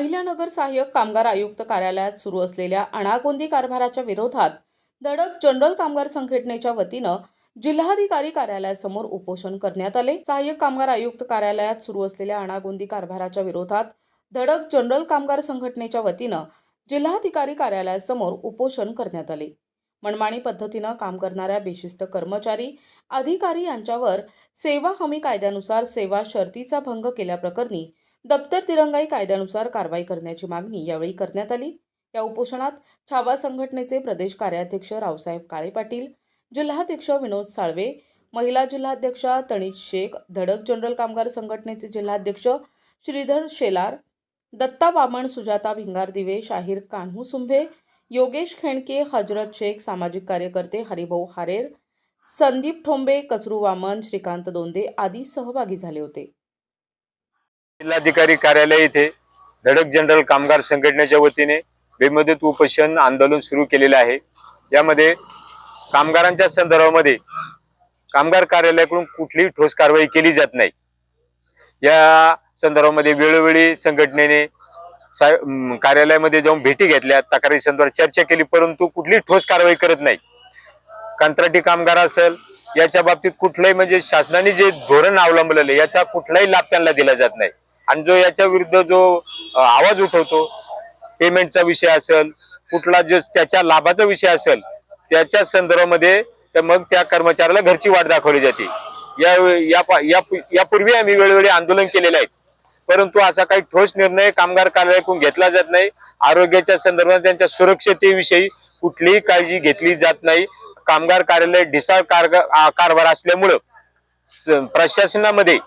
अहिल्यानगर सहाय्यक कामगार आयुक्त कार्यालयात सुरू असलेल्या अनागोंदी कारभाराच्या विरोधात धडक जनरल कामगार संघटनेच्या वतीनं जिल्हाधिकारी कार्यालयासमोर उपोषण करण्यात आले। सहाय्यक कामगार आयुक्त कार्यालयात सुरू असलेल्या अनागोंदी कारभाराच्या विरोधात धडक जनरल कामगार संघटनेच्या वतीनं जिल्हाधिकारी कार्यालयासमोर उपोषण करण्यात आले। मनमानी पद्धतीनं काम करणाऱ्या बेशिस्त कर्मचारी अधिकारी यांच्यावर सेवा हमी कायद्यानुसार सेवा शर्तीचा भंग केल्याप्रकरणी दप्तर दिरंगाई कायद्यानुसार कारवाई करण्याची मागणी यावेळी करण्यात आली। या उपोषणात छावा संघटनेचे प्रदेश कार्याध्यक्ष रावसाहेब काळे पाटील, जिल्हाध्यक्ष विनोद साळवे, महिला जिल्हाध्यक्ष तणीज शेख, धडक जनरल कामगार संघटनेचे जिल्हाध्यक्ष श्रीधर शेलार, दत्ता वामन, सुजाता भिंगार दिवे, शाहीर कान्हू सुंभे, योगेश खेणके, हजरत शेख, सामाजिक कार्यकर्ते हरिभाऊ हारेर, संदीप ठोंबे, कचरू वामन, श्रीकांत दोंदे आदी सहभागी झाले होते। जिल्हाधिकारी कार्यालय येथे धडक जनरल कामगार संघटनेच्या वतीने बेमुदत उपोषण आंदोलन सुरू केलेले आहे। यामध्ये कामगारांच्या संदर्भामध्ये कामगार कार्यालयाकडून कुठलीही ठोस कारवाई केली जात नाही। या संदर्भामध्ये वेळोवेळी संघटनेने कार्यालयामध्ये जाऊन भेटी घेतल्या, तक्रारी संदर्भात चर्चा केली, परंतु कुठलीही ठोस कारवाई करत नाही। कंत्राटी कामगार असेल याच्या बाबतीत कुठलाही म्हणजे शासनाने जे धोरण अवलंबलेले याचा कुठलाही लाभ त्यांना दिला जात नाही। आणि जो याच्या विरुद्ध जो आवाज उठवतो, पेमेंटचा विषय असेल, कुठला जो त्याच्या लाभाचा विषय असेल, त्याच्या संदर्भामध्ये तर मग त्या कर्मचाऱ्याला घरची वाट दाखवली जाते। यापूर्वी आम्ही वेळोवेळी आंदोलन केलेले आहे, परंतु असा काही ठोस निर्णय कामगार कार्यालयाकडून घेतला जात नाही। आरोग्याच्या संदर्भात त्यांच्या सुरक्षतेविषयी कुठलीही काळजी घेतली जात नाही। कामगार कार्यालय ढिसाळ कारभार असल्यामुळं प्रशासनामध्ये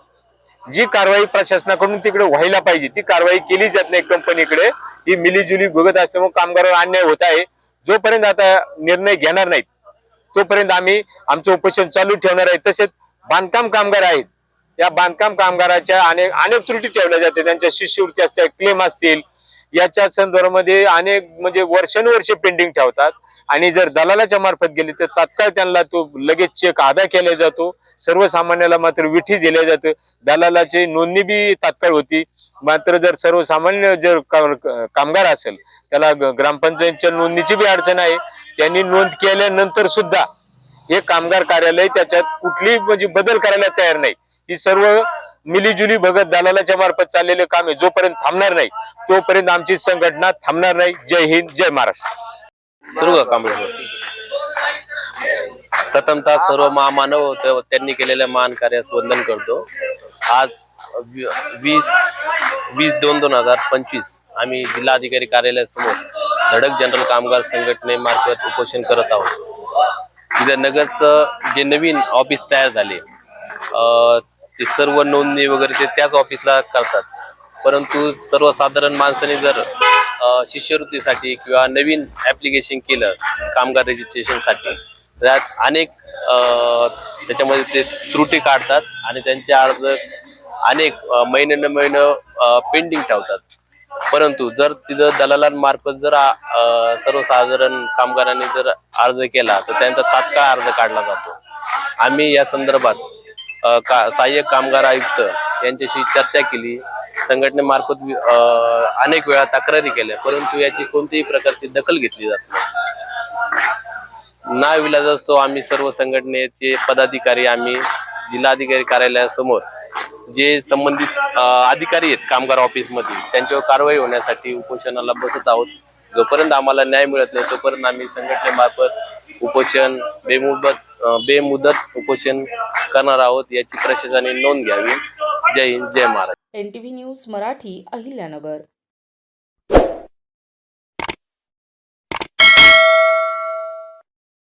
जी कारवाई प्रशासनाकडून तिकडे व्हायला पाहिजे ती कारवाई केली जात नाही। कंपनीकडे ही मिलीजुली भोगत असल्यामुळे कामगारांवर अन्याय होत आहे। जोपर्यंत आता निर्णय घेणार नाहीत तोपर्यंत आम्ही आमचं उपोषण चालू ठेवणार आहे। तसेच बांधकाम कामगार आहेत, या बांधकाम कामगाराच्या अनेक त्रुटी ठेवल्या जाते, त्यांच्या शिष्यवृत्ती असतील, क्लेम असतील, याच्या संदर्भामध्ये अनेक म्हणजे वर्षानुवर्षे पेंडिंग ठेवतात। आणि जर दलालाच्या मार्फत गेली तर तात्काळ त्यांना तो लगेच चेक अदा केला जातो, सर्वसामान्याला मात्र विठी दिल्या जातं। दलालाची नोंदणी बी तात्काळ होती, मात्र जर सर्वसामान्य जर कामगार असेल त्याला ग्रामपंचायतच्या नोंदणीची बी अडचण आहे। त्यांनी नोंद केल्यानंतर सुद्धा हे कामगार कार्यालय त्याच्यात कुठलीही म्हणजे बदल करायला तयार नाही। ही सर्व मिलीजुली भगत दलालाच्या मार्फत चाललेले काम आहे। जोपर्यंत थांबणार नाही तोपर्यंत आमची संघटना थांबणार नाही। जय हिंद, जय महाराष्ट्र। सर्व कामगार प्रथमतः सर्व महामानव त्यांनी केलेल्या महान कार्यास वंदन करतो। आज 20/2/2025 आम्ही जिल्हाधिकारी कार्यालयासमोर धडक जनरल कामगार संघटनेमार्फत उपोषण करत आहोत। तिथे नगरचं जे नवीन ऑफिस तयार झाले ते सर्व नोंदणी वगैरे ते त्याच ऑफिसला करतात, परंतु सर्वसाधारण माणसाने जर शिष्यवृत्तीसाठी किंवा नवीन ऍप्लिकेशन केलं कामगार रजिस्ट्रेशनसाठी, त्यात अनेक त्याच्यामध्ये ते त्रुटी काढतात आणि त्यांचे अर्ज अनेक महिने पेंडिंग ठेवतात। परंतु जर तिथं दलालांमार्फत जर सर्वसाधारण कामगारांनी जर अर्ज केला तर त्यांचा तात्काळ अर्ज काढला जातो। आम्ही या संदर्भात सहाय्यक कामगार आयुक्त यांच्याशी चर्चा केली, संघटनेमार्फत अनेक वेळा तक्रारी केल्या, परंतु याची कोणत्याही प्रकारची दखल घेतली जात नाही। नाविलाज असतो आम्ही सर्व संघटनेचे पदाधिकारी आम्ही जिल्हाधिकारी कार्यालयासमोर जे संबंधित अधिकारी आहेत कामगार ऑफिसमध्ये त्यांच्यावर कारवाई होण्यासाठी उपोषणाला बसत आहोत। जोपर्यंत आम्हाला न्याय मिळत नाही तोपर्यंत आम्ही संघटनेमार्फत उपोषण बेमुदत उपोषण करणार आहोत, याची प्रशासनाने नोंद घ्यावी। जय हिंद, जय महाराष्ट्र। NTV news Marathi, Ahilyanagar.